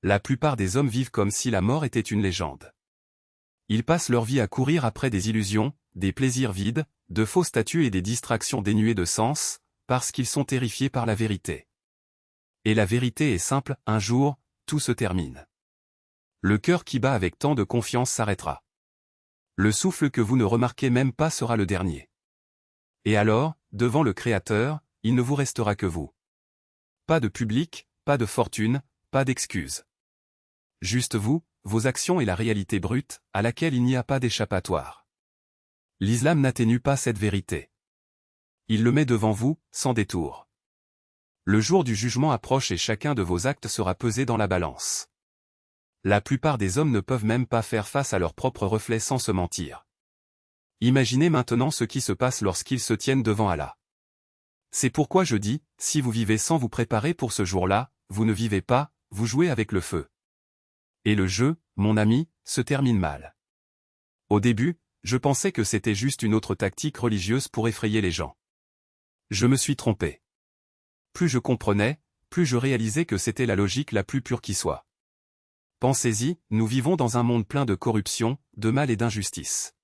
La plupart des hommes vivent comme si la mort était une légende. Ils passent leur vie à courir après des illusions, des plaisirs vides, de faux statuts et des distractions dénuées de sens, parce qu'ils sont terrifiés par la vérité. Et la vérité est simple, un jour, tout se termine. Le cœur qui bat avec tant de confiance s'arrêtera. Le souffle que vous ne remarquez même pas sera le dernier. Et alors, devant le Créateur, il ne vous restera que vous. Pas de public, pas de fortune, pas d'excuses. Juste vous, vos actions et la réalité brute, à laquelle il n'y a pas d'échappatoire. L'islam n'atténue pas cette vérité. Il le met devant vous, sans détour. Le jour du jugement approche et chacun de vos actes sera pesé dans la balance. La plupart des hommes ne peuvent même pas faire face à leur propre reflet sans se mentir. Imaginez maintenant ce qui se passe lorsqu'ils se tiennent devant Allah. C'est pourquoi je dis, si vous vivez sans vous préparer pour ce jour-là, vous ne vivez pas, vous jouez avec le feu. Et le jeu, mon ami, se termine mal. Au début, je pensais que c'était juste une autre tactique religieuse pour effrayer les gens. Je me suis trompé. Plus je comprenais, plus je réalisais que c'était la logique la plus pure qui soit. Pensez-y, nous vivons dans un monde plein de corruption, de mal et d'injustice.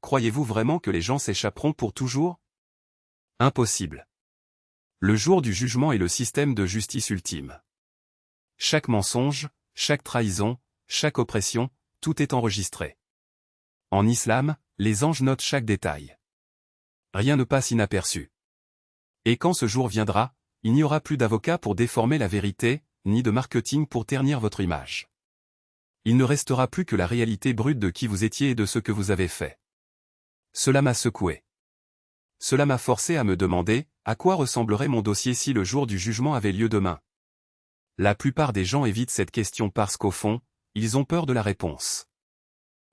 Croyez-vous vraiment que les gens s'échapperont pour toujours? Impossible. Le jour du jugement est le système de justice ultime. Chaque mensonge, chaque trahison, chaque oppression, tout est enregistré. En islam, les anges notent chaque détail. Rien ne passe inaperçu. Et quand ce jour viendra, il n'y aura plus d'avocats pour déformer la vérité, ni de marketing pour ternir votre image. Il ne restera plus que la réalité brute de qui vous étiez et de ce que vous avez fait. Cela m'a secoué. Cela m'a forcé à me demander, à quoi ressemblerait mon dossier si le jour du jugement avait lieu demain? La plupart des gens évitent cette question parce qu'au fond, ils ont peur de la réponse.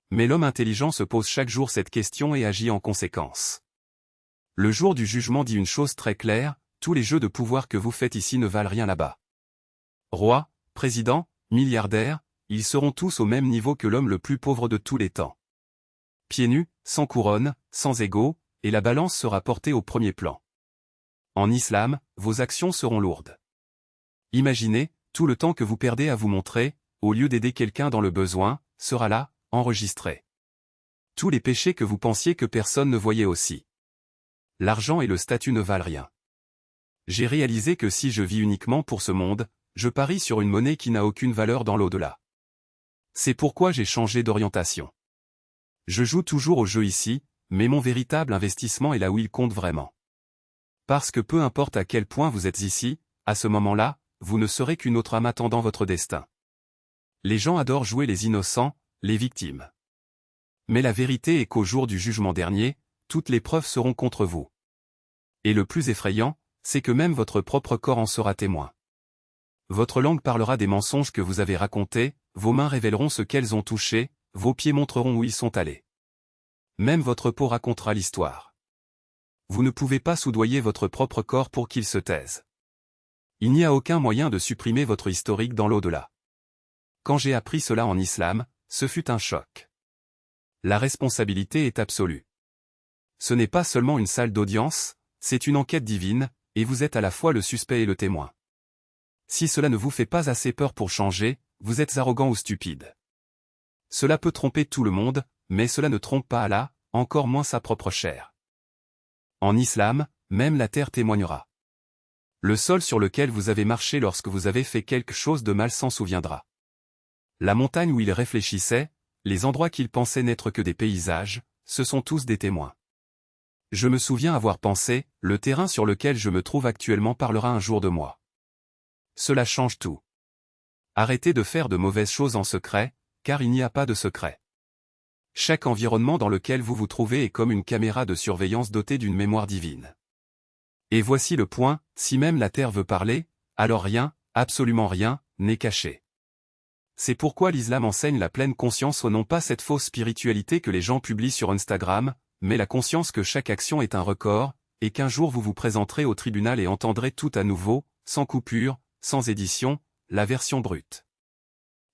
Mais l'homme intelligent se pose chaque jour cette question et agit en conséquence. Le jour du jugement dit une chose très claire, tous les jeux de pouvoir que vous faites ici ne valent rien là-bas. Rois, présidents, milliardaires, ils seront tous au même niveau que l'homme le plus pauvre de tous les temps. Pieds nus, sans couronne, sans égaux, et la balance sera portée au premier plan. En islam, vos actions seront lourdes. Imaginez, tout le temps que vous perdez à vous montrer, au lieu d'aider quelqu'un dans le besoin, sera là, enregistré. Tous les péchés que vous pensiez que personne ne voyait aussi. L'argent et le statut ne valent rien. J'ai réalisé que si je vis uniquement pour ce monde, je parie sur une monnaie qui n'a aucune valeur dans l'au-delà. C'est pourquoi j'ai changé d'orientation. Je joue toujours au jeu ici, mais mon véritable investissement est là où il compte vraiment. Parce que peu importe à quel point vous êtes ici, à ce moment-là, vous ne serez qu'une autre âme attendant votre destin. Les gens adorent jouer les innocents, les victimes. Mais la vérité est qu'au jour du jugement dernier, toutes les preuves seront contre vous. Et le plus effrayant, c'est que même votre propre corps en sera témoin. Votre langue parlera des mensonges que vous avez racontés, vos mains révéleront ce qu'elles ont touché, vos pieds montreront où ils sont allés. Même votre peau racontera l'histoire. Vous ne pouvez pas soudoyer votre propre corps pour qu'il se taise. Il n'y a aucun moyen de supprimer votre historique dans l'au-delà. Quand j'ai appris cela en islam, ce fut un choc. La responsabilité est absolue. Ce n'est pas seulement une salle d'audience, c'est une enquête divine, et vous êtes à la fois le suspect et le témoin. Si cela ne vous fait pas assez peur pour changer, vous êtes arrogant ou stupide. Cela peut tromper tout le monde, mais cela ne trompe pas Allah, encore moins sa propre chair. En islam, même la terre témoignera. Le sol sur lequel vous avez marché lorsque vous avez fait quelque chose de mal s'en souviendra. La montagne où il réfléchissait, les endroits qu'il pensait n'être que des paysages, ce sont tous des témoins. Je me souviens avoir pensé, le terrain sur lequel je me trouve actuellement parlera un jour de moi. Cela change tout. Arrêtez de faire de mauvaises choses en secret, car il n'y a pas de secret. Chaque environnement dans lequel vous vous trouvez est comme une caméra de surveillance dotée d'une mémoire divine. Et voici le point, si même la terre veut parler, alors rien, absolument rien, n'est caché. C'est pourquoi l'islam enseigne la pleine conscience et non pas cette fausse spiritualité que les gens publient sur Instagram, mais la conscience que chaque action est un record, et qu'un jour vous vous présenterez au tribunal et entendrez tout à nouveau, sans coupure, sans édition, la version brute.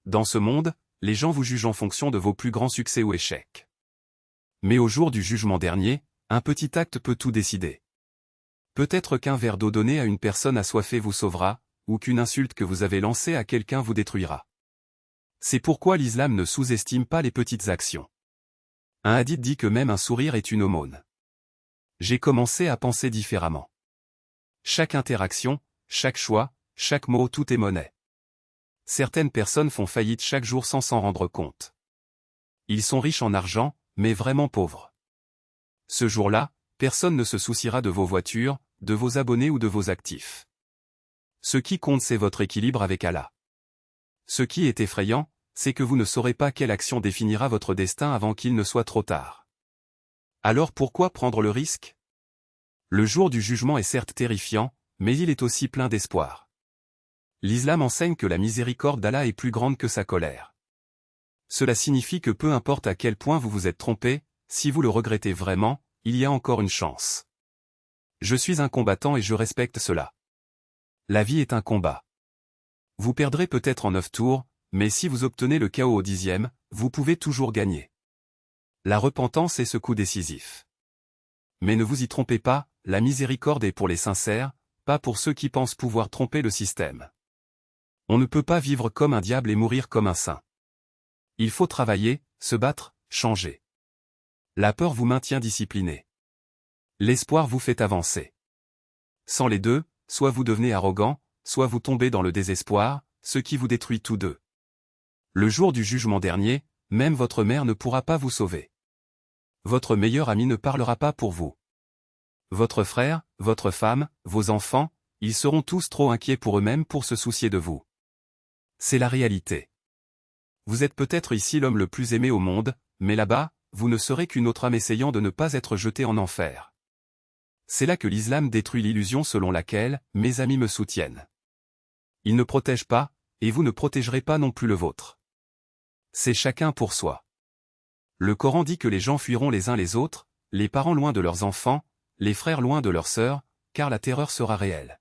Dans ce monde, les gens vous jugent en fonction de vos plus grands succès ou échecs. Mais au jour du jugement dernier, un petit acte peut tout décider. Peut-être qu'un verre d'eau donné à une personne assoiffée vous sauvera, ou qu'une insulte que vous avez lancée à quelqu'un vous détruira. C'est pourquoi l'islam ne sous-estime pas les petites actions. Un hadith dit que même un sourire est une aumône. J'ai commencé à penser différemment. Chaque interaction, chaque choix, chaque mot, tout est monnaie. Certaines personnes font faillite chaque jour sans s'en rendre compte. Ils sont riches en argent, mais vraiment pauvres. Ce jour-là, personne ne se souciera de vos voitures, de vos abonnés ou de vos actifs. Ce qui compte, c'est votre équilibre avec Allah. Ce qui est effrayant, c'est que vous ne saurez pas quelle action définira votre destin avant qu'il ne soit trop tard. Alors pourquoi prendre le risque? Le jour du jugement est certes terrifiant, mais il est aussi plein d'espoir. L'islam enseigne que la miséricorde d'Allah est plus grande que sa colère. Cela signifie que peu importe à quel point vous vous êtes trompé, si vous le regrettez vraiment, il y a encore une chance. Je suis un combattant et je respecte cela. La vie est un combat. Vous perdrez peut-être en 9 tours, mais si vous obtenez le KO au 10e, vous pouvez toujours gagner. La repentance est ce coup décisif. Mais ne vous y trompez pas, la miséricorde est pour les sincères, pas pour ceux qui pensent pouvoir tromper le système. On ne peut pas vivre comme un diable et mourir comme un saint. Il faut travailler, se battre, changer. La peur vous maintient discipliné. L'espoir vous fait avancer. Sans les deux, soit vous devenez arrogant, soit vous tombez dans le désespoir, ce qui vous détruit tous deux. Le jour du jugement dernier, même votre mère ne pourra pas vous sauver. Votre meilleur ami ne parlera pas pour vous. Votre frère, votre femme, vos enfants, ils seront tous trop inquiets pour eux-mêmes pour se soucier de vous. C'est la réalité. Vous êtes peut-être ici l'homme le plus aimé au monde, mais là-bas, vous ne serez qu'une autre âme essayant de ne pas être jeté en enfer. C'est là que l'islam détruit l'illusion selon laquelle « mes amis me soutiennent ». Ils ne protègent pas, et vous ne protégerez pas non plus le vôtre. C'est chacun pour soi. Le Coran dit que les gens fuiront les uns les autres, les parents loin de leurs enfants, les frères loin de leurs sœurs, car la terreur sera réelle.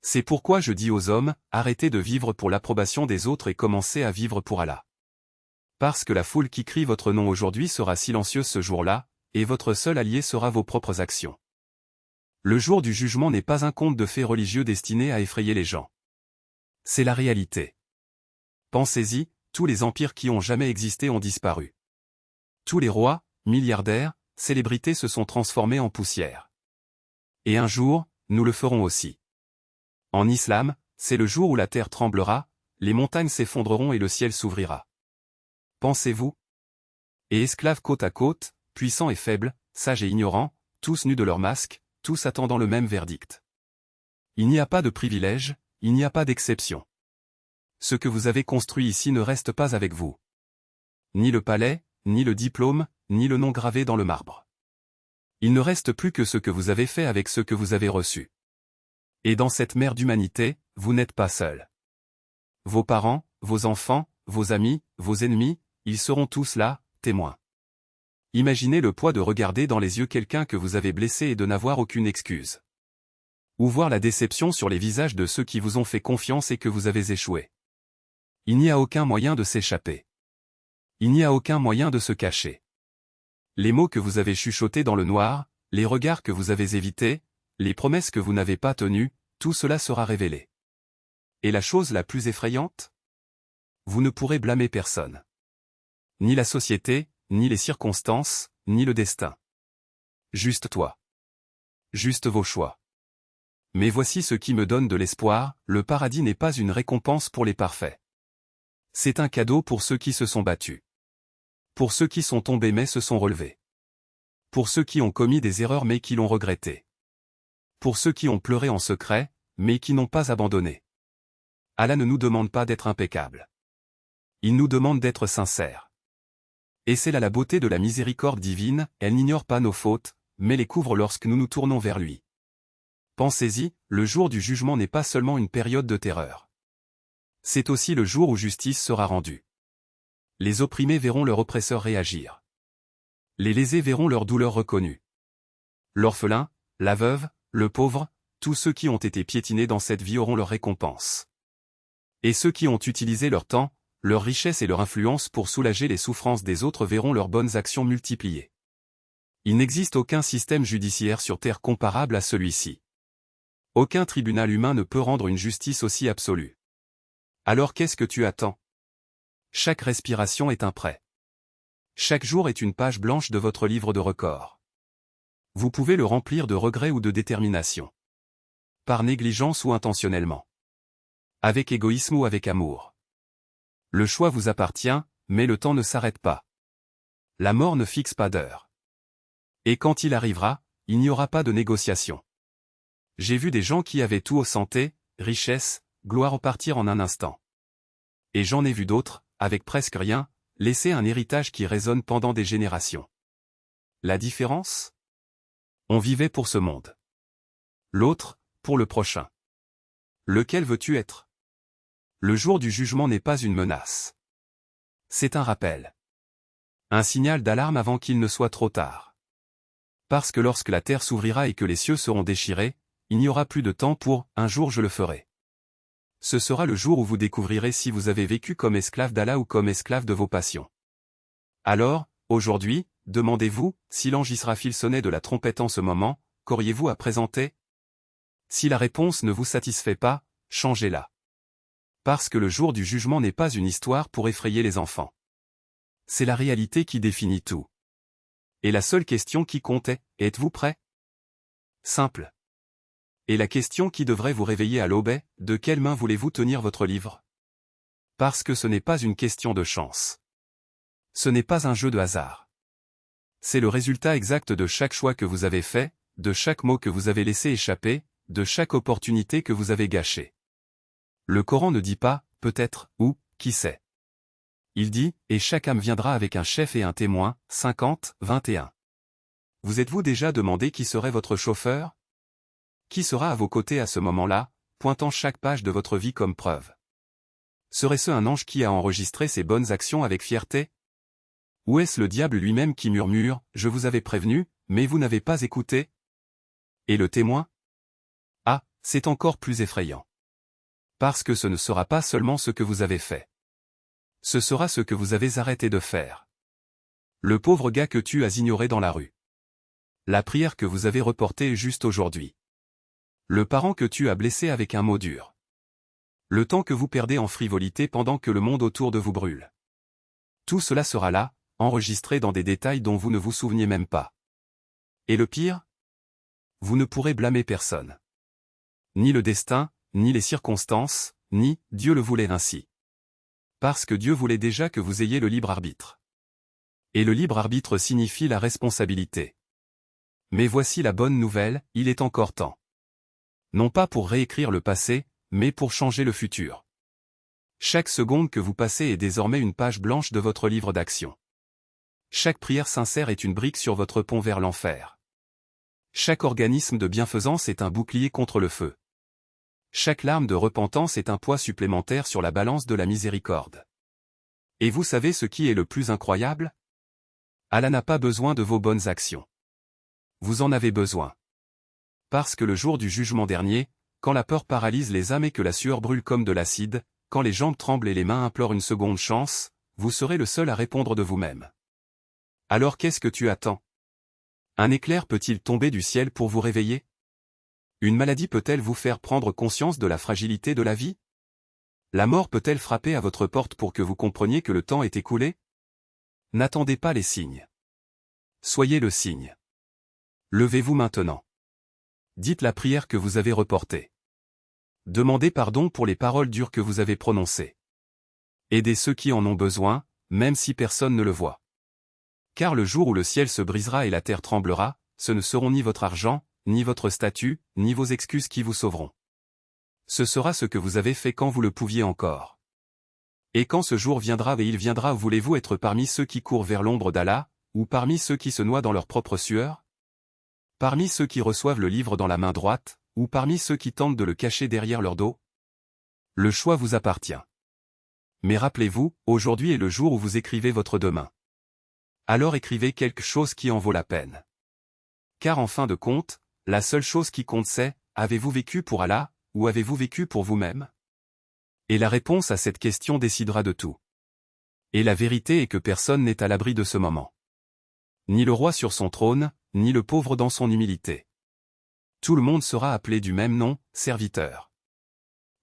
C'est pourquoi je dis aux hommes, arrêtez de vivre pour l'approbation des autres et commencez à vivre pour Allah. Parce que la foule qui crie votre nom aujourd'hui sera silencieuse ce jour-là, et votre seul allié sera vos propres actions. Le jour du jugement n'est pas un conte de fées religieux destiné à effrayer les gens. C'est la réalité. Pensez-y, tous les empires qui ont jamais existé ont disparu. Tous les rois, milliardaires, célébrités se sont transformés en poussière. Et un jour, nous le ferons aussi. En islam, c'est le jour où la terre tremblera, les montagnes s'effondreront et le ciel s'ouvrira. Pensez-vous? Et esclaves côte à côte, puissants et faibles, sages et ignorants, tous nus de leurs masques, tous attendant le même verdict. Il n'y a pas de privilège, il n'y a pas d'exception. Ce que vous avez construit ici ne reste pas avec vous. Ni le palais, ni le diplôme, ni le nom gravé dans le marbre. Il ne reste plus que ce que vous avez fait avec ce que vous avez reçu. Et dans cette mer d'humanité, vous n'êtes pas seul. Vos parents, vos enfants, vos amis, vos ennemis, ils seront tous là, témoins. Imaginez le poids de regarder dans les yeux quelqu'un que vous avez blessé et de n'avoir aucune excuse. Ou voir la déception sur les visages de ceux qui vous ont fait confiance et que vous avez échoué. Il n'y a aucun moyen de s'échapper. Il n'y a aucun moyen de se cacher. Les mots que vous avez chuchotés dans le noir, les regards que vous avez évités, les promesses que vous n'avez pas tenues, tout cela sera révélé. Et la chose la plus effrayante? Vous ne pourrez blâmer personne. Ni la société, ni les circonstances, ni le destin. Juste toi. Juste vos choix. Mais voici ce qui me donne de l'espoir, le paradis n'est pas une récompense pour les parfaits. C'est un cadeau pour ceux qui se sont battus. Pour ceux qui sont tombés mais se sont relevés. Pour ceux qui ont commis des erreurs mais qui l'ont regretté. Pour ceux qui ont pleuré en secret, mais qui n'ont pas abandonné. Allah ne nous demande pas d'être impeccables. Il nous demande d'être sincères. Et c'est là la beauté de la miséricorde divine, elle n'ignore pas nos fautes, mais les couvre lorsque nous nous tournons vers lui. Pensez-y, le jour du jugement n'est pas seulement une période de terreur. C'est aussi le jour où justice sera rendue. Les opprimés verront leur oppresseur réagir. Les lésés verront leur douleur reconnue. L'orphelin, la veuve, le pauvre, tous ceux qui ont été piétinés dans cette vie auront leur récompense. Et ceux qui ont utilisé leur temps, leur richesse et leur influence pour soulager les souffrances des autres verront leurs bonnes actions multipliées. Il n'existe aucun système judiciaire sur Terre comparable à celui-ci. Aucun tribunal humain ne peut rendre une justice aussi absolue. Alors qu'est-ce que tu attends? Chaque respiration est un prêt. Chaque jour est une page blanche de votre livre de records. Vous pouvez le remplir de regrets ou de détermination. Par négligence ou intentionnellement. Avec égoïsme ou avec amour. Le choix vous appartient, mais le temps ne s'arrête pas. La mort ne fixe pas d'heure. Et quand il arrivera, il n'y aura pas de négociation. J'ai vu des gens qui avaient tout, santé, richesse, gloire, partir en un instant. Et j'en ai vu d'autres, avec presque rien, laisser un héritage qui résonne pendant des générations. La différence? On vivait pour ce monde. L'autre, pour le prochain. Lequel veux-tu être? Le jour du jugement n'est pas une menace. C'est un rappel. Un signal d'alarme avant qu'il ne soit trop tard. Parce que lorsque la terre s'ouvrira et que les cieux seront déchirés, il n'y aura plus de temps pour « un jour je le ferai ». Ce sera le jour où vous découvrirez si vous avez vécu comme esclave d'Allah ou comme esclave de vos passions. Alors, aujourd'hui, demandez-vous, si l'ange Israfil sonnait de la trompette en ce moment, qu'auriez-vous à présenter? Si la réponse ne vous satisfait pas, changez-la. Parce que le jour du jugement n'est pas une histoire pour effrayer les enfants. C'est la réalité qui définit tout. Et la seule question qui compte est, êtes-vous prêt? Simple. Et la question qui devrait vous réveiller à l'aube est, de quelle main voulez-vous tenir votre livre? Parce que ce n'est pas une question de chance. Ce n'est pas un jeu de hasard. C'est le résultat exact de chaque choix que vous avez fait, de chaque mot que vous avez laissé échapper, de chaque opportunité que vous avez gâchée. Le Coran ne dit pas, peut-être, ou, qui sait. Il dit, et chaque âme viendra avec un chef et un témoin, 50, 21. Vous êtes-vous déjà demandé qui serait votre chauffeur? Qui sera à vos côtés à ce moment-là, pointant chaque page de votre vie comme preuve? Serait-ce un ange qui a enregistré ses bonnes actions avec fierté? Ou est-ce le diable lui-même qui murmure, « Je vous avais prévenu, mais vous n'avez pas écouté » Et le témoin? Ah, c'est encore plus effrayant. Parce que ce ne sera pas seulement ce que vous avez fait. Ce sera ce que vous avez arrêté de faire. Le pauvre gars que tu as ignoré dans la rue. La prière que vous avez reportée juste aujourd'hui. Le parent que tu as blessé avec un mot dur. Le temps que vous perdez en frivolité pendant que le monde autour de vous brûle. Tout cela sera là, enregistré dans des détails dont vous ne vous souveniez même pas. Et le pire? Vous ne pourrez blâmer personne. Ni le destin, ni les circonstances, ni « Dieu le voulait ainsi ». Parce que Dieu voulait déjà que vous ayez le libre arbitre. Et le libre arbitre signifie la responsabilité. Mais voici la bonne nouvelle, il est encore temps. Non pas pour réécrire le passé, mais pour changer le futur. Chaque seconde que vous passez est désormais une page blanche de votre livre d'action. Chaque prière sincère est une brique sur votre pont vers l'enfer. Chaque organisme de bienfaisance est un bouclier contre le feu. Chaque larme de repentance est un poids supplémentaire sur la balance de la miséricorde. Et vous savez ce qui est le plus incroyable? Allah n'a pas besoin de vos bonnes actions. Vous en avez besoin. Parce que le jour du jugement dernier, quand la peur paralyse les âmes et que la sueur brûle comme de l'acide, quand les jambes tremblent et les mains implorent une seconde chance, vous serez le seul à répondre de vous-même. Alors qu'est-ce que tu attends? Un éclair peut-il tomber du ciel pour vous réveiller? Une maladie peut-elle vous faire prendre conscience de la fragilité de la vie? La mort peut-elle frapper à votre porte pour que vous compreniez que le temps est écoulé? N'attendez pas les signes. Soyez le signe. Levez-vous maintenant. Dites la prière que vous avez reportée. Demandez pardon pour les paroles dures que vous avez prononcées. Aidez ceux qui en ont besoin, même si personne ne le voit. Car le jour où le ciel se brisera et la terre tremblera, ce ne seront ni votre argent, ni votre statut, ni vos excuses qui vous sauveront. Ce sera ce que vous avez fait quand vous le pouviez encore. Et quand ce jour viendra et il viendra, voulez-vous être parmi ceux qui courent vers l'ombre d'Allah, ou parmi ceux qui se noient dans leur propre sueur? Parmi ceux qui reçoivent le livre dans la main droite, ou parmi ceux qui tentent de le cacher derrière leur dos? Le choix vous appartient. Mais rappelez-vous, aujourd'hui est le jour où vous écrivez votre demain. Alors écrivez quelque chose qui en vaut la peine. Car en fin de compte, la seule chose qui compte c'est, avez-vous vécu pour Allah, ou avez-vous vécu pour vous-même? Et la réponse à cette question décidera de tout. Et la vérité est que personne n'est à l'abri de ce moment. Ni le roi sur son trône, ni le pauvre dans son humilité. Tout le monde sera appelé du même nom, serviteur.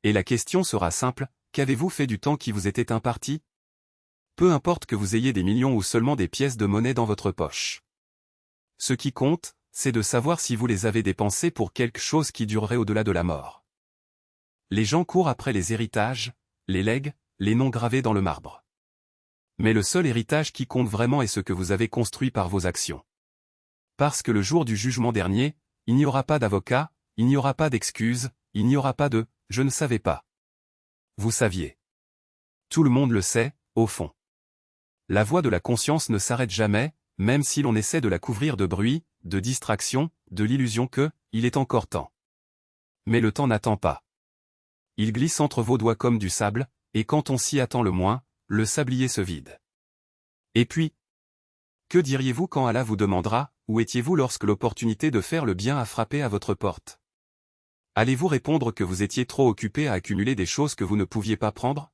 Et la question sera simple, qu'avez-vous fait du temps qui vous était imparti? Peu importe que vous ayez des millions ou seulement des pièces de monnaie dans votre poche. Ce qui compte, c'est de savoir si vous les avez dépensés pour quelque chose qui durerait au-delà de la mort. Les gens courent après les héritages, les legs, les noms gravés dans le marbre. Mais le seul héritage qui compte vraiment est ce que vous avez construit par vos actions. Parce que le jour du jugement dernier, il n'y aura pas d'avocat, il n'y aura pas d'excuses, il n'y aura pas de « je ne savais pas ». Vous saviez. Tout le monde le sait, au fond. La voix de la conscience ne s'arrête jamais, même si l'on essaie de la couvrir de bruit, de distraction, de l'illusion que, il est encore temps. Mais le temps n'attend pas. Il glisse entre vos doigts comme du sable, et quand on s'y attend le moins, le sablier se vide. Et puis, que diriez-vous quand Allah vous demandera, où étiez-vous lorsque l'opportunité de faire le bien a frappé à votre porte? Allez-vous répondre que vous étiez trop occupé à accumuler des choses que vous ne pouviez pas prendre?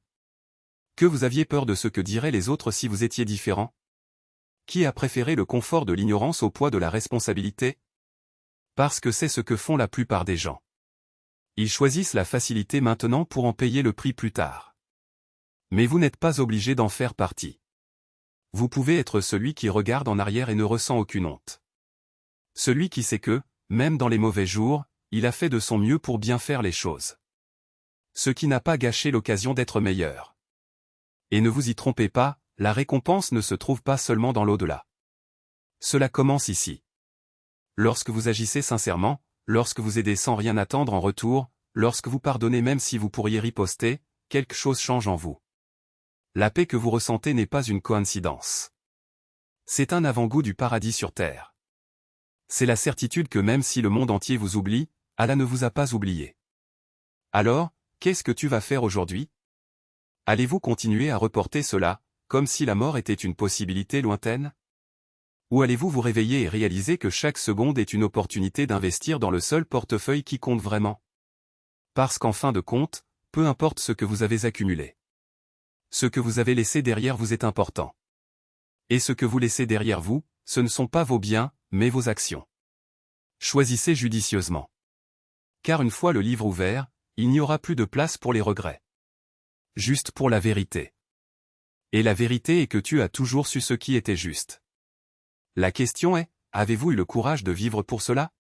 Que vous aviez peur de ce que diraient les autres si vous étiez différent? Qui a préféré le confort de l'ignorance au poids de la responsabilité? Parce que c'est ce que font la plupart des gens. Ils choisissent la facilité maintenant pour en payer le prix plus tard. Mais vous n'êtes pas obligé d'en faire partie. Vous pouvez être celui qui regarde en arrière et ne ressent aucune honte. Celui qui sait que, même dans les mauvais jours, il a fait de son mieux pour bien faire les choses. Ce qui n'a pas gâché l'occasion d'être meilleur. Et ne vous y trompez pas, la récompense ne se trouve pas seulement dans l'au-delà. Cela commence ici. Lorsque vous agissez sincèrement, lorsque vous aidez sans rien attendre en retour, lorsque vous pardonnez même si vous pourriez riposter, quelque chose change en vous. La paix que vous ressentez n'est pas une coïncidence. C'est un avant-goût du paradis sur terre. C'est la certitude que même si le monde entier vous oublie, Allah ne vous a pas oublié. Alors, qu'est-ce que tu vas faire aujourd'hui? Allez-vous continuer à reporter cela, comme si la mort était une possibilité lointaine? Ou allez-vous vous réveiller et réaliser que chaque seconde est une opportunité d'investir dans le seul portefeuille qui compte vraiment? Parce qu'en fin de compte, peu importe ce que vous avez accumulé. Ce que vous avez laissé derrière vous est important. Et ce que vous laissez derrière vous, ce ne sont pas vos biens, mais vos actions. Choisissez judicieusement. Car une fois le livre ouvert, il n'y aura plus de place pour les regrets. Juste pour la vérité. Et la vérité est que tu as toujours su ce qui était juste. La question est, avez-vous eu le courage de vivre pour cela?